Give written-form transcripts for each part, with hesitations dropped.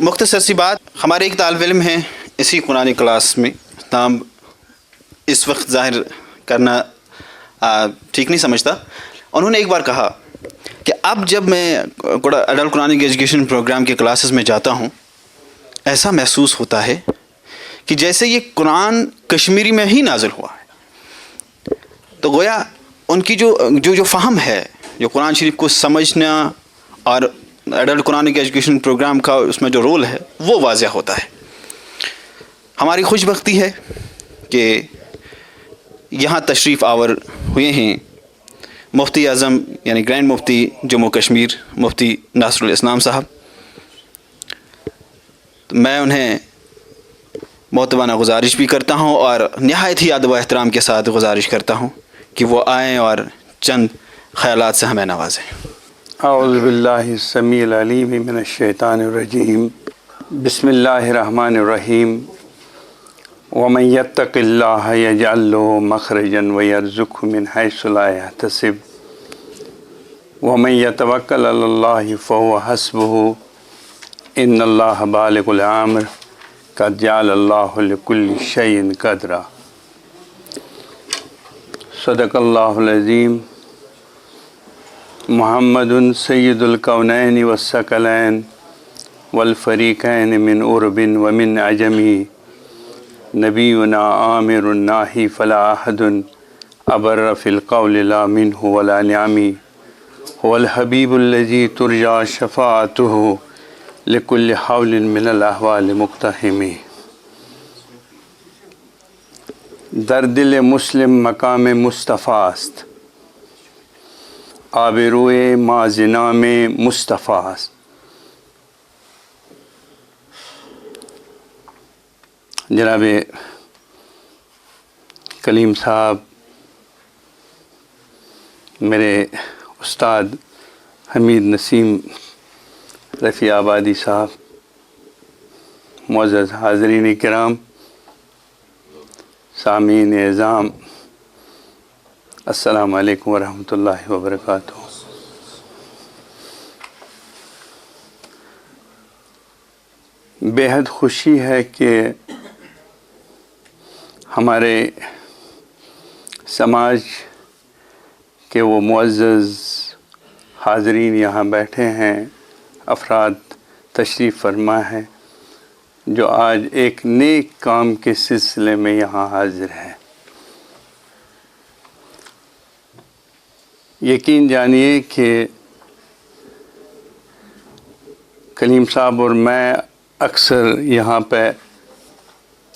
مختصر سی بات، ہمارے ایک طالب علم ہیں اسی قرآن کلاس میں، نام اس وقت ظاہر کرنا ٹھیک نہیں سمجھتا، انہوں نے ایک بار کہا کہ اب جب میں اڈلٹ قرآنک ایجوکیشن پروگرام کے کلاسز میں جاتا ہوں، ایسا محسوس ہوتا ہے کہ جیسے یہ قرآن کشمیری میں ہی نازل ہوا ہے۔ تو گویا ان کی جو فہم ہے، جو قرآن شریف کو سمجھنا اور ایڈلٹ قرآنک ایجوکیشن پروگرام کا اس میں جو رول ہے وہ واضح ہوتا ہے۔ ہماری خوش بختی ہے کہ یہاں تشریف آور ہوئے ہیں مفتی اعظم یعنی گرینڈ مفتی جموں کشمیر مفتی ناصر الاسلام صاحب۔ میں انہیں محترمانہ گزارش بھی کرتا ہوں اور نہایت ہی ادب و احترام کے ساتھ گزارش کرتا ہوں کہ وہ آئیں اور چند خیالات سے ہمیں نوازیں۔ اعوذ باللہ السمیع العلیم من الشیطان الرجیم، بسم اللہ الرحمن الرحیم۔ ومن یتق اللہ یجعل له مخرجا ویرزقہ من حیث لا یحتسب ومن یتوکل علی اللہ فہو حسبہ ان اللہ بالغ الامر قد جعل اللہ لکل شیء قدرا۔ صدق اللہ العظیم۔ محمد سید الکونین والثقلین والفریقین من عرب ومن عجمی، نبینا عامر الناہی فلا احد ابر فی القول لا منہ ولا نعمی، هو الحبیب الذی ترجى شفاعته لکل حول من الاحوال مقتحمی۔ در دل مسلم مقام مصطفیٰ است، آبروئے مازنام مصطفیٰ است۔ جناب کلیم صاحب، میرے استاد حمید نسیم رفیع آبادی صاحب، معزز حاضرین کرام، سامعین اعظام، السلام علیکم ورحمۃ اللہ وبرکاتہ۔ بے حد خوشی ہے کہ ہمارے سماج کے وہ معزز حاضرین یہاں بیٹھے ہیں، افراد تشریف فرما ہیں جو آج ایک نیک کام کے سلسلے میں یہاں حاضر ہیں۔ یقین جانیے کہ کلیم صاحب اور میں اکثر یہاں پہ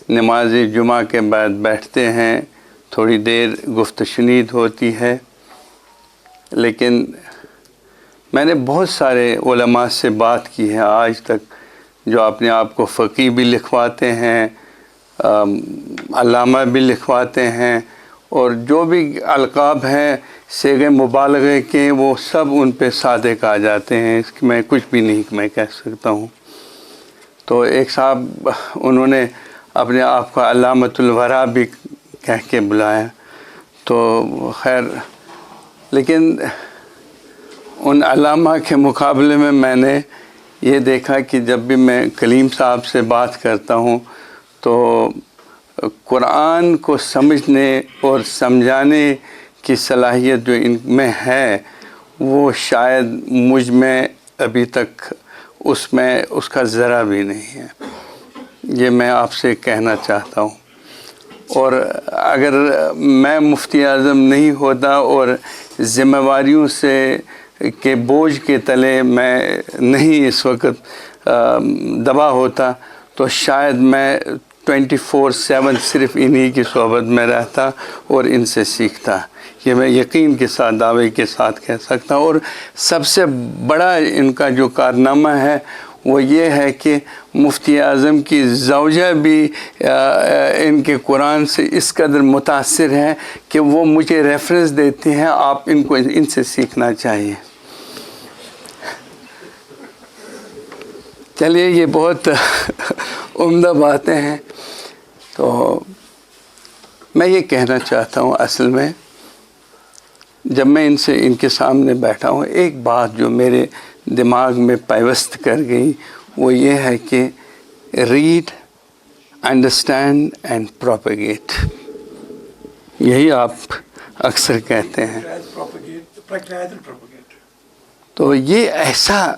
نماز جمعہ کے بعد بیٹھتے ہیں، تھوڑی دیر گفت شنید ہوتی ہے، لیکن میں نے بہت سارے علماء سے بات کی ہے آج تک جو اپنے آپ کو فقیہ بھی لکھواتے ہیں، علامہ بھی لکھواتے ہیں، اور جو بھی القاب ہیں صیغہ مبالغے کے، وہ سب ان پہ صادق آ جاتے ہیں۔ اس میں کچھ بھی نہیں میں کہہ سکتا ہوں۔ تو ایک صاحب انہوں نے اپنے آپ کو علامۃ الورا بھی کہہ کے بلایا، تو خیر، لیکن ان علامہ کے مقابلے میں نے یہ دیکھا کہ جب بھی میں کلیم صاحب سے بات کرتا ہوں تو قرآن کو سمجھنے اور سمجھانے کی صلاحیت جو ان میں ہے وہ شاید مجھ میں ابھی تک اس کا ذرا بھی نہیں ہے۔ یہ میں آپ سے کہنا چاہتا ہوں۔ اور اگر میں مفتی اعظم نہیں ہوتا اور ذمہ داریوں سے کے بوجھ کے تلے میں نہیں اس وقت دبا ہوتا تو شاید میں 24/7 صرف انہی کی صحبت میں رہتا اور ان سے سیکھتا۔ یہ میں یقین کے ساتھ دعوے کے ساتھ کہہ سکتا ہوں۔ اور سب سے بڑا ان کا جو کارنامہ ہے وہ یہ ہے کہ مفتی اعظم کی زوجہ بھی ان کے قرآن سے اس قدر متاثر ہے کہ وہ مجھے ریفرنس دیتے ہیں، آپ ان سے سیکھنا چاہیے۔ چلیے، یہ بہت عمدہ باتیں ہیں۔ تو میں یہ کہنا چاہتا ہوں، اصل میں جب میں ان کے سامنے بیٹھا ہوں، ایک بات جو میرے دماغ میں پیوست کر گئی وہ یہ ہے کہ ریڈ، انڈرسٹینڈ اینڈ پروپیگیٹ. یہی آپ اکثر کہتے ہیں. تو یہ ایسا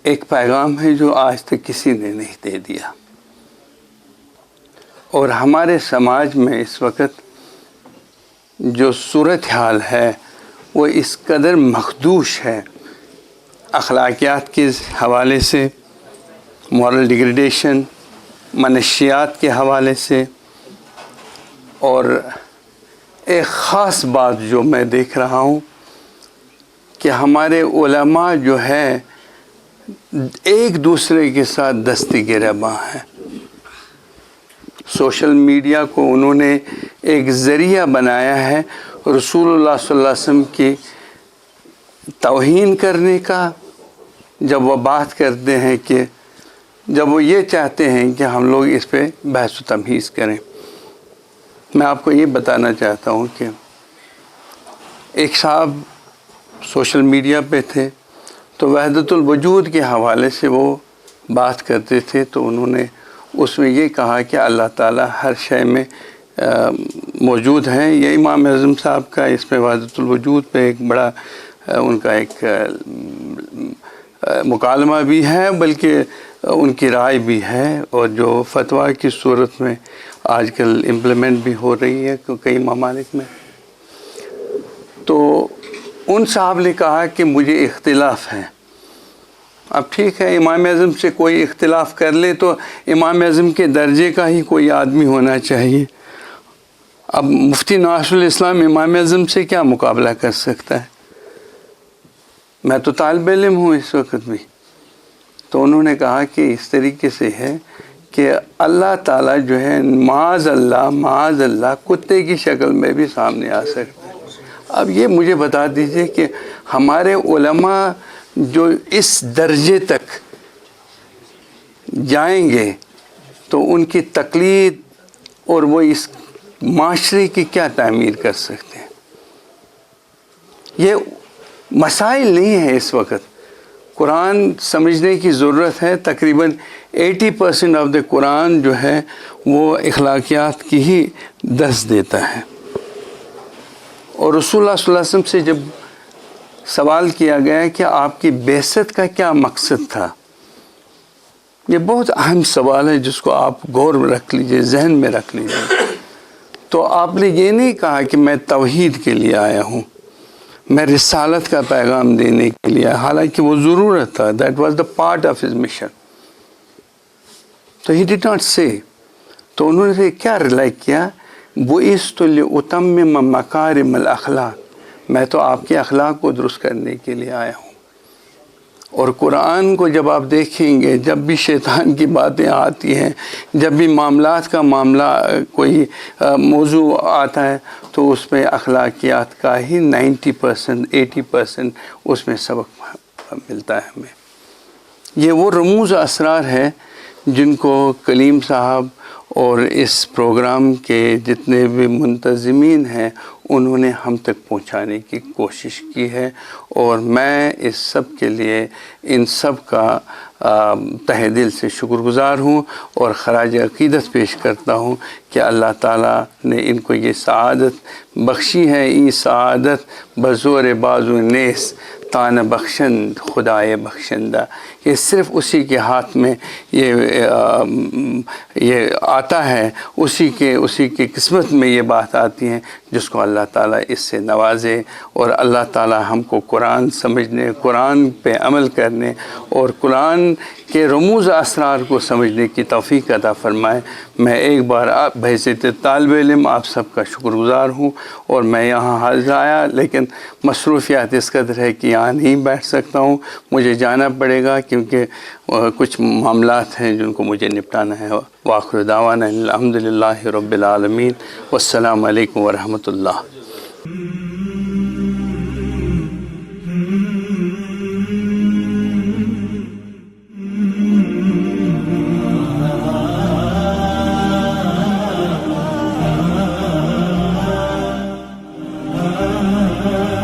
ایک پیغام ہے جو آج تک کسی نے نہیں دے دیا. اور ہمارے سماج میں اس وقت جو صورتحال ہے وہ اس قدر مخدوش ہے، اخلاقیات کے حوالے سے، مورل ڈیگریڈیشن، منشیات کے حوالے سے. اور ایک خاص بات جو میں دیکھ رہا ہوں کہ ہمارے علماء جو ہے ایک دوسرے کے ساتھ دستی گرباں ہیں. سوشل میڈیا کو انہوں نے ایک ذریعہ بنایا ہے رسول اللہ صلی اللہ علیہ وسلم کی توہین کرنے کا. جب وہ بات کرتے ہیں کہ جب وہ یہ چاہتے ہیں کہ ہم لوگ اس پہ بحث و تمہیز کریں. میں آپ کو یہ بتانا چاہتا ہوں کہ ایک صاحب سوشل میڈیا پہ تھے تو وحدت الوجود کے حوالے سے وہ بات کرتے تھے. تو انہوں نے اس میں یہ کہا کہ اللہ تعالیٰ ہر شے میں موجود ہیں. یہ امام اعظم صاحب کا اس میں وحدت الوجود پہ ایک بڑا ان کا ایک مکالمہ بھی ہے، بلکہ ان کی رائے بھی ہے، اور جو فتویٰ کی صورت میں آج کل امپلیمنٹ بھی ہو رہی ہے کئی ممالک میں. تو ان صاحب نے کہا کہ مجھے اختلاف ہے. اب ٹھیک ہے، امام اعظم سے کوئی اختلاف کر لے تو امام اعظم کے درجے کا ہی کوئی آدمی ہونا چاہیے. اب مفتی نواز الاسلام امام اعظم سے کیا مقابلہ کر سکتا ہے؟ میں تو طالب علم ہوں اس وقت بھی. تو انہوں نے کہا کہ اس طریقے سے ہے کہ اللہ تعالیٰ جو ہے معاذ اللہ کتے کی شکل میں بھی سامنے آ سکتا ہے. اب یہ مجھے بتا دیجئے کہ ہمارے علماء جو اس درجے تک جائیں گے تو ان کی تقلید اور وہ اس معاشرے کی کیا تعمیر کر سکتے ہیں؟ یہ مسائل نہیں ہے اس وقت. قرآن سمجھنے کی ضرورت ہے. تقریباً 80% آف دا قرآن جو ہے وہ اخلاقیات کی ہی درس دیتا ہے. اور رسول اللہ صلی اللہ علیہ وسلم سے جب سوال کیا گیا کہ آپ کی بعثت کا کیا مقصد تھا، یہ بہت اہم سوال ہے جس کو آپ غور میں رکھ لیجئے، ذہن میں رکھ لیجئے. تو آپ نے یہ نہیں کہا کہ میں توحید کے لیے آیا ہوں، میں رسالت کا پیغام دینے کے لیے، حالانکہ وہ ضرورت تھا. That was the part of his mission. تو ہی ڈڈ ناٹ سے. تو انہوں نے کیا ریلائی کیا؟ بُعِثْتُ لِأُتَمِّمَ مَكَارِمَ الْأَخْلَاقِ، میں تو آپ کے اخلاق کو درست کرنے کے لیے آیا ہوں. اور قرآن کو جب آپ دیکھیں گے، جب بھی شیطان کی باتیں آتی ہیں، جب بھی معاملات کا معاملہ کوئی موضوع آتا ہے تو اس میں اخلاقیات کا ہی 90% 80% اس میں سبق ملتا ہے ہمیں. یہ وہ رموز اسرار ہے جن کو کلیم صاحب اور اس پروگرام کے جتنے بھی منتظمین ہیں انہوں نے ہم تک پہنچانے کی کوشش کی ہے. اور میں اس سب کے لیے ان سب کا تہ دل سے شکر گزار ہوں اور خراج عقیدت پیش کرتا ہوں کہ اللہ تعالیٰ نے ان کو یہ سعادت بخشی ہے. ای سعادت بزور بازو نیس تان بخشند خدائے بخشندہ. یہ صرف اسی کے ہاتھ میں یہ آتا ہے، اسی کے قسمت میں یہ بات آتی ہے جس کو اللہ تعالیٰ اس سے نوازے. اور اللہ تعالیٰ ہم کو قرآن سمجھنے، قرآن پہ عمل کرنے اور قرآن کے رموز اسرار کو سمجھنے کی توفیق عطا فرمائے. میں ایک بار بحیثیت طالب علم آپ سب کا شکر گزار ہوں. اور میں یہاں حاضر آیا لیکن مصروفیات اس قدر ہے کہ یہاں نہیں بیٹھ سکتا ہوں، مجھے جانا پڑے گا کیونکہ کچھ معاملات ہیں جن کو مجھے نپٹانا ہے. وآخر دعوانا الحمدللہ رب العالمین والسلام علیکم ورحمۃ اللہ. ah